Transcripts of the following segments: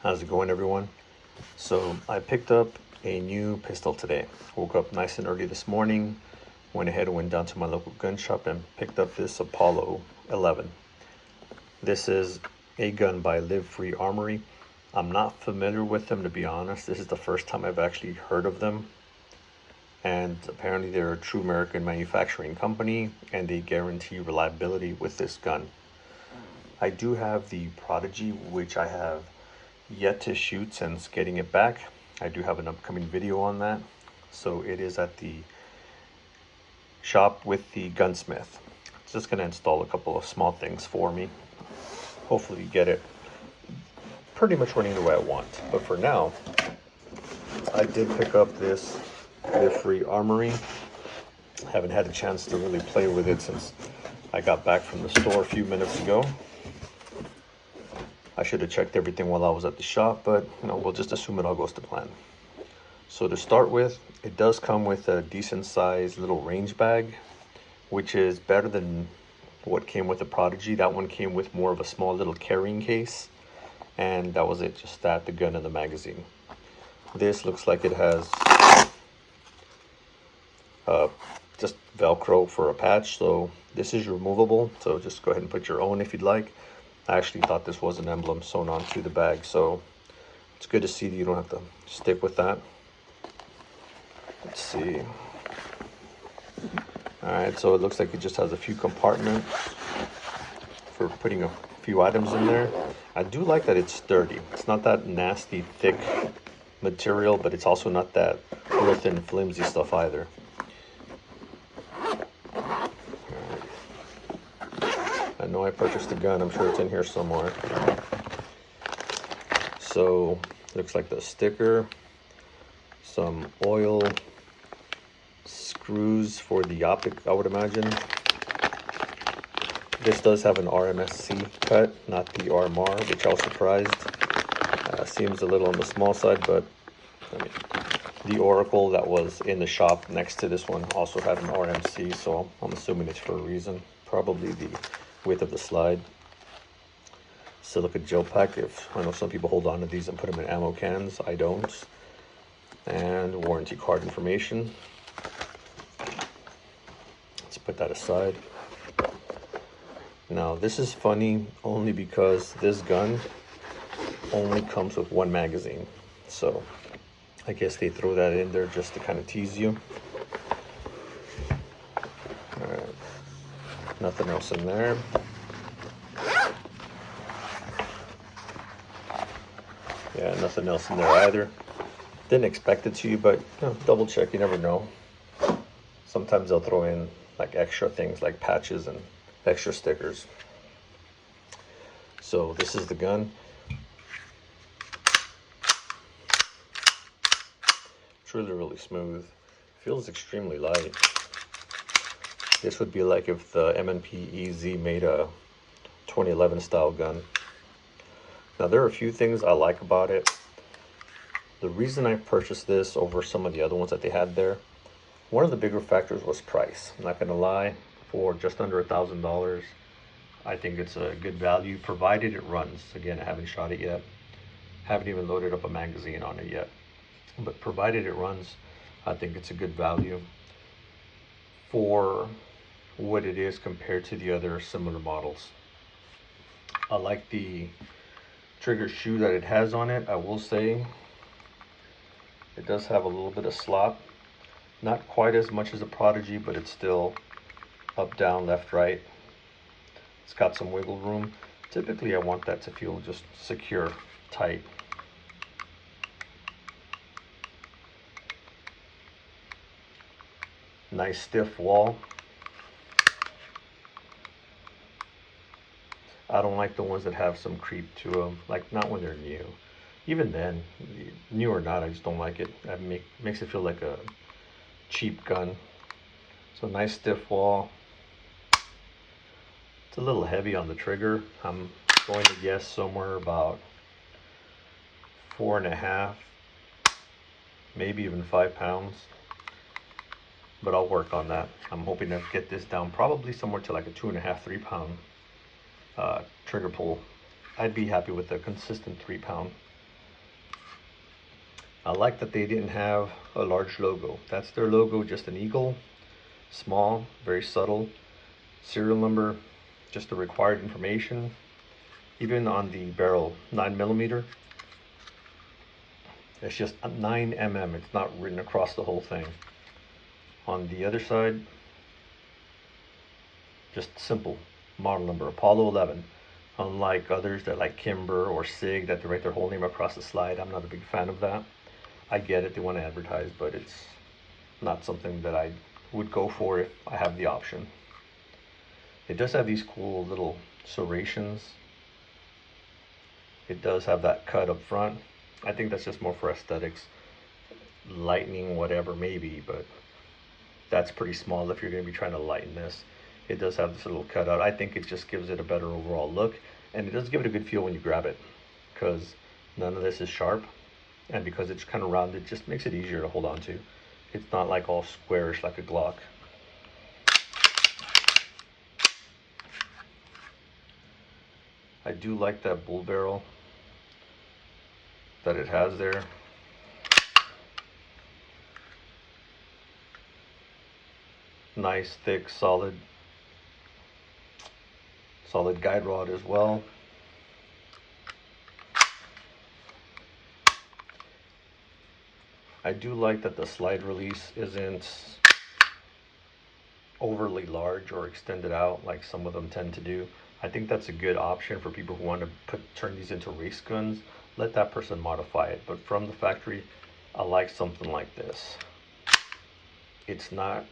How's it going, everyone? So I picked up a new pistol today. Woke up nice and early this morning, went ahead and went down to my local gun shop and picked up this Apollo 11. This is a gun by Live Free Armory. I'm not familiar with them, to be honest. This is the first time I've actually heard of them. And apparently they're a true American manufacturing company and they guarantee reliability with this gun. I do have the Prodigy, which I have yet to shoot since getting it back. I do have an upcoming video on that. So it is at the shop with the gunsmith. It's just going to install a couple of small things for me. Hopefully get it pretty much running the way I want. But for now, I did pick up this Live Free Armory. Haven't had a chance to really play with it since I got back from the store a few minutes ago. I should have checked everything while I was at the shop, but we'll just assume it all goes to plan. So to start with, it does come with a decent sized little range bag, which is better than what came with the Prodigy. That one came with more of a small little carrying case, and that was it, just that, the gun and the magazine. This looks like it has just Velcro for a patch, so this is removable, so just go ahead and put your own if you'd like. I actually thought this was an emblem sewn onto the bag, so it's good to see that you don't have to stick with that. Let's see. Alright, so it looks like it just has a few compartments for putting a few items in there. I do like that it's sturdy. It's not that nasty, thick material, but it's also not that real thin, flimsy stuff either. I know I purchased a gun. I'm sure it's in here somewhere. So, looks like the sticker, some oil, screws for the optic, I would imagine. This does have an RMSC cut, not the RMR, which I was surprised. Seems a little on the small side, but I mean, the Oracle that was in the shop next to this one also had an RMC, so I'm assuming it's for a reason. Probably the width of the slide. Silica gel pack. If I know some people hold on to these and put them in ammo cans, I don't. And warranty card information. Let's put that aside. Now this is funny only because this gun only comes with one magazine, so I guess they throw that in there just to kind of tease you. All right. Nothing else in there. Yeah, nothing else in there either. Didn't expect it to, but double check, you never know. Sometimes they'll throw in like extra things like patches and extra stickers. So this is the gun. It's really smooth. Feels extremely light. This would be like if the M&P EZ made a 2011 style gun. Now there are a few things I like about it. The reason I purchased this over some of the other ones that they had there, one of the bigger factors was price. I'm not gonna lie, for just under $1,000, I think it's a good value, provided it runs. Again, I haven't shot it yet. Haven't even loaded up a magazine on it yet. But provided it runs, I think it's a good value for what it is compared to the other similar models. I like the trigger shoe that it has on it. I will say it does have a little bit of slop. Not quite as much as a Prodigy, but it's still up, down, left, right. It's got some wiggle room. Typically I want that to feel just secure, tight. Nice stiff wall. I don't like the ones that have some creep to them, like not when they're new. Even then, new or not, I just don't like it. That makes it feel like a cheap gun. So nice stiff wall. It's a little heavy on the trigger. I'm going to guess somewhere about 4.5, maybe even 5 pounds. But I'll work on that. I'm hoping to get this down probably somewhere to like a 2.5, 3 pound trigger pull. I'd be happy with a consistent 3 pound I like that they didn't have a large logo. That's their logo, just an eagle, small, very subtle. Serial number, just the required information. Even on the barrel, 9mm, it's just 9 mm. It's not written across the whole thing. On the other side, just simple model number, Apollo 11. Unlike others that like Kimber or Sig that they write their whole name across the slide, I'm not a big fan of that. I get it, they want to advertise, but it's not something that I would go for if I have the option. It does have these cool little serrations. It does have that cut up front. I think that's just more for aesthetics. Lightning, whatever, maybe, but that's pretty small if you're going to be trying to lighten this. It does have this little cutout. I think it just gives it a better overall look, and it does give it a good feel when you grab it, because none of this is sharp, and because it's kind of rounded, it just makes it easier to hold on to. It's not like all squarish like a Glock. I do like that bull barrel that it has there. Nice, thick, solid guide rod as well. I do like that the slide release isn't overly large or extended out like some of them tend to do. I think that's a good option for people who want to turn these into race guns. Let that person modify it, but from the factory, I like something like this. It's not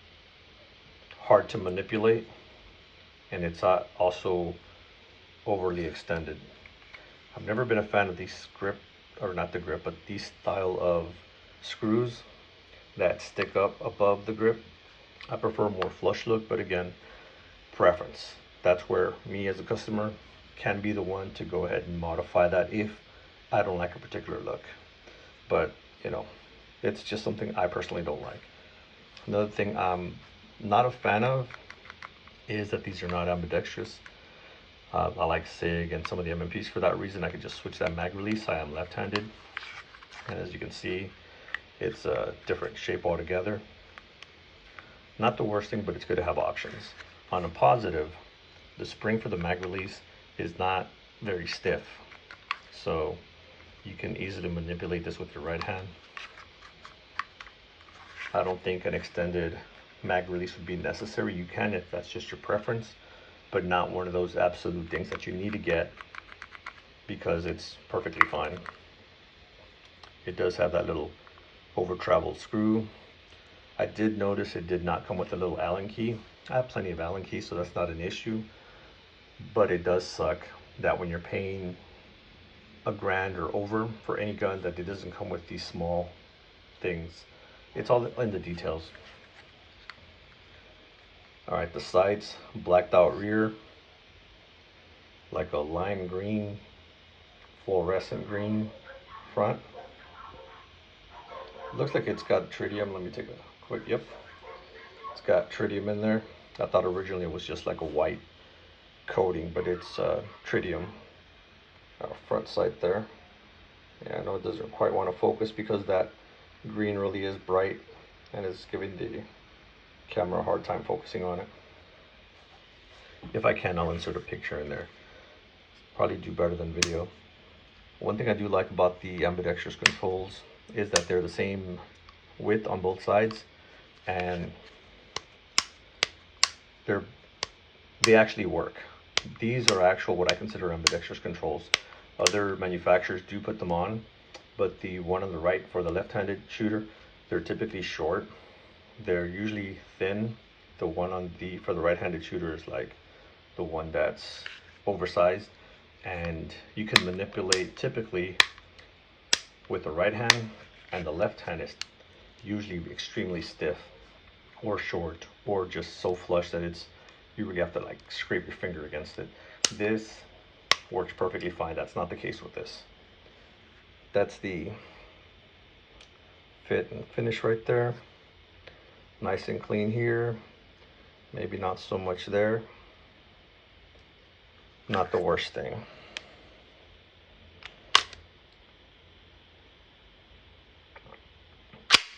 hard to manipulate, and it's not also overly extended. I've never been a fan of these grip, or not the grip, but these style of screws that stick up above the grip. I prefer more flush look, but again, preference. That's where me as a customer can be the one to go ahead and modify that if I don't like a particular look. But you know, it's just something I personally don't like. Another thing I'm not a fan of is that these are not ambidextrous. I like SIG and some of the MMPs for that reason. I could just switch that mag release. I am left-handed, and as you can see, it's a different shape altogether. Not the worst thing, but it's good to have options. On a positive, the spring for the mag release is not very stiff, so you can easily manipulate this with your right hand. I don't think an extended mag release would be necessary. You can if that's just your preference, but not one of those absolute things that you need to get because it's perfectly fine. It does have that little over-traveled screw. I did notice it did not come with a little Allen key. I have plenty of Allen keys, so that's not an issue, but it does suck that when you're paying $1,000 or over for any gun that it doesn't come with these small things. It's all in the details. All right, the sights, blacked out rear, like a lime green, fluorescent green front. Looks like it's got tritium. Let me take a quick, yep. It's got tritium in there. I thought originally it was just like a white coating, but it's tritium. Front sight there. Yeah, I know it doesn't quite want to focus because that green really is bright and is giving the camera a hard time focusing on it. If I can, I'll insert a picture in there. Probably do better than video. One thing I do like about the ambidextrous controls is that they're the same width on both sides, and they actually work. These are actual what I consider ambidextrous controls. Other manufacturers do put them on, but the one on the right for the left-handed shooter, they're typically short. They're usually thin. The one on the for the right-handed shooter is like the one that's oversized, and you can manipulate typically with the right hand, and the left hand is usually extremely stiff or short or just so flush that it's you really have to like scrape your finger against it. This works perfectly fine. That's not the case with this. That's the fit and finish right there. Nice and clean here. Maybe not so much there. Not the worst thing.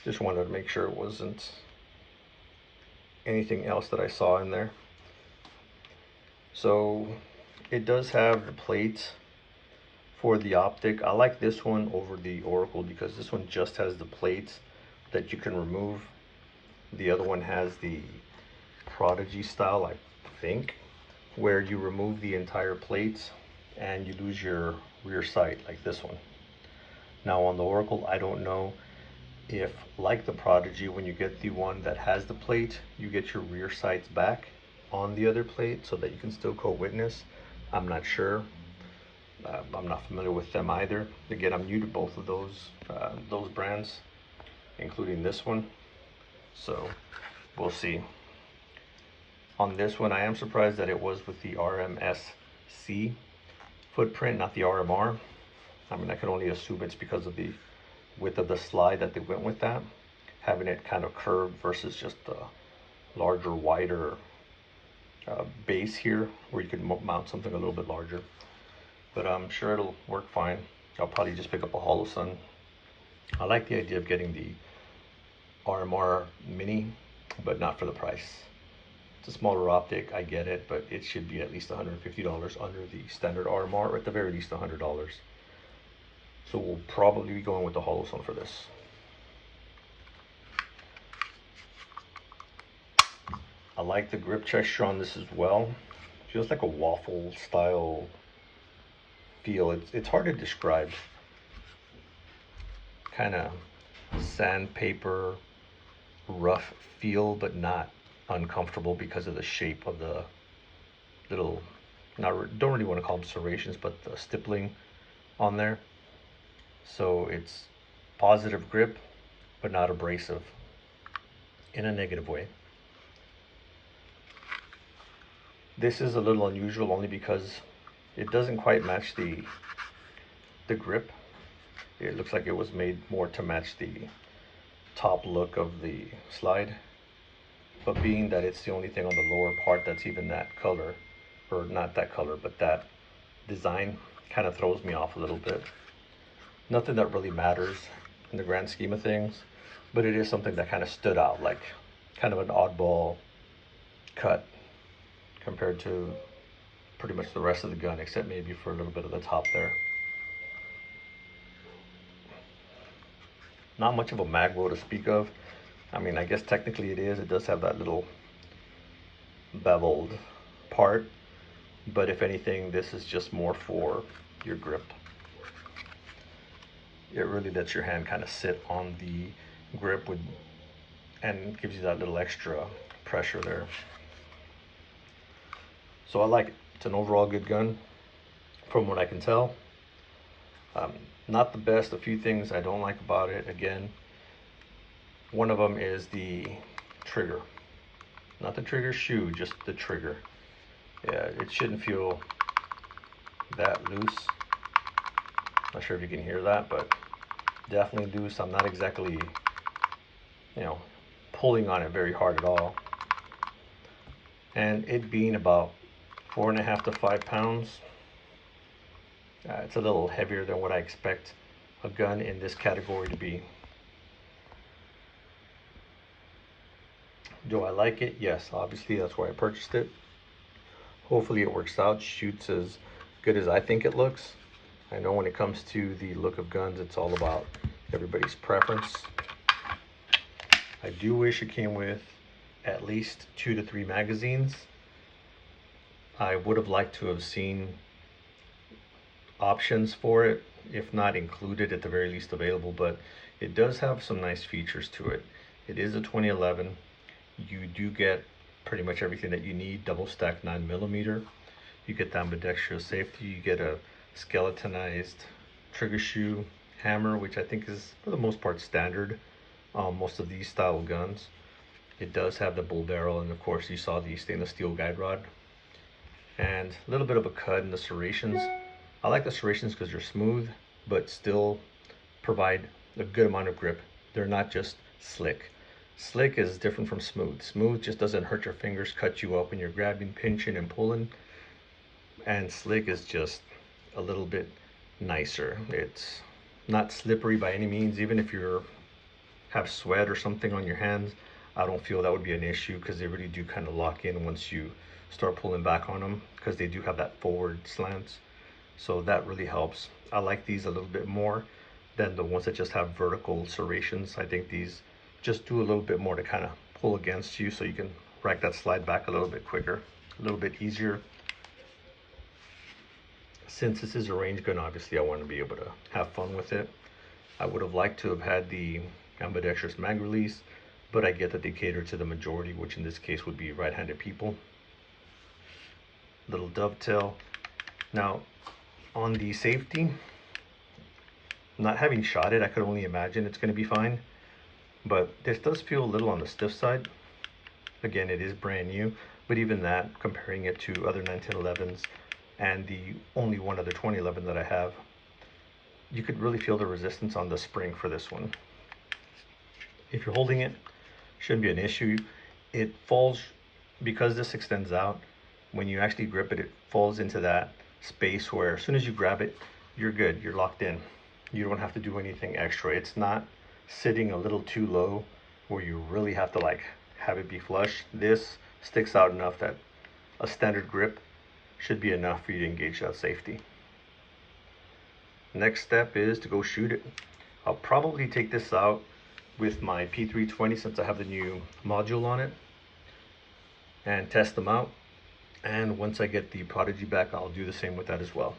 Just wanted to make sure it wasn't anything else that I saw in there. So it does have the plate for the optic. I like this one over the Oracle because this one just has the plates that you can remove. The other one has the Prodigy style, I think, where you remove the entire plate and you lose your rear sight like this one. Now on the Oracle, I don't know if, like the Prodigy, when you get the one that has the plate, you get your rear sights back on the other plate so that you can still co-witness. I'm not sure. I'm not familiar with them either. Again, I'm new to both of those brands, including this one. So we'll see. On this one, I am surprised that it was with the RMSC footprint, not the RMR. I mean, I can only assume it's because of the width of the slide that they went with that, having it kind of curved versus just a larger, wider base here where you can mount something a little bit larger. But I'm sure it'll work fine. I'll probably just pick up a Holosun. I like the idea of getting the RMR Mini, but not for the price. It's a smaller optic, I get it, but it should be at least $150 under the standard RMR, or at the very least $100. So we'll probably be going with the Holosun for this. I like the grip texture on this as well. Feels like a waffle style feel. It's hard to describe. Kind of sandpaper, rough feel, but not uncomfortable because of the shape of the little, don't really want to call them serrations, but the stippling on there. So it's positive grip, but not abrasive in a negative way. This is a little unusual only because it doesn't quite match the grip. It looks like it was made more to match the top look of the slide. But being that it's the only thing on the lower part that's even that color, or not that color, but that design, kind of throws me off a little bit. Nothing that really matters in the grand scheme of things, but it is something that kind of stood out, like kind of an oddball cut compared to pretty much the rest of the gun, except maybe for a little bit of the top there. Not much of a magwell to speak of. I mean, I guess technically it is. It does have that little beveled part, but if anything, this is just more for your grip. It really lets your hand kind of sit on the grip and gives you that little extra pressure there. So I like it. It's an overall good gun from what I can tell. Not the best. A few things I don't like about it. Again, one of them is the trigger. Not the trigger shoe, just the trigger. Yeah, it shouldn't feel that loose. Not sure if you can hear that, but definitely loose. I'm not exactly, pulling on it very hard at all. And it being about 4.5 to 5 pounds, it's a little heavier than what I expect a gun in this category to be. Do I like it? Yes, obviously that's why I purchased it. Hopefully it works out, shoots as good as I think it looks. I know when it comes to the look of guns, it's all about everybody's preference. I do wish it came with at least 2 to 3 magazines. I would have liked to have seen options for it, if not included, at the very least available, but it does have some nice features to it. It is a 2011. You do get pretty much everything that you need. Double stack 9mm. You get the ambidextrous safety. You get a skeletonized trigger shoe, hammer, which I think is for the most part standard on most of these style guns. It does have the bull barrel, and of course you saw the stainless steel guide rod. And a little bit of a cut in the serrations. I like the serrations because they're smooth, but still provide a good amount of grip. They're not just slick. Slick is different from smooth. Smooth just doesn't hurt your fingers, cut you up when you're grabbing, pinching, and pulling. And slick is just a little bit nicer. It's not slippery by any means, even if you're have sweat or something on your hands, I don't feel that would be an issue because they really do kind of lock in once you start pulling back on them, because they do have that forward slants. So that really helps. I like these a little bit more than the ones that just have vertical serrations. I think these just do a little bit more to kind of pull against you so you can rack that slide back a little bit quicker, a little bit easier. Since this is a range gun, obviously I want to be able to have fun with it. I would have liked to have had the ambidextrous mag release, but I get that they cater to the majority, which in this case would be right-handed people. Little dovetail. Now, on the safety, not having shot it, I could only imagine it's going to be fine, but this does feel a little on the stiff side. Again, it is brand new, but even that, comparing it to other 1911s and the only one other 2011 that I have, you could really feel the resistance on the spring for this one. If you're holding it, shouldn't be an issue. It falls, because this extends out, when you actually grip it, it falls into that space where as soon as you grab it, you're good, you're locked in. You don't have to do anything extra. It's not sitting a little too low where you really have to like have it be flush. This sticks out enough that a standard grip should be enough for you to engage that safety. Next step is to go shoot it. I'll probably take this out with my P320 since I have the new module on it and test them out. And once I get the Prodigy back, I'll do the same with that as well.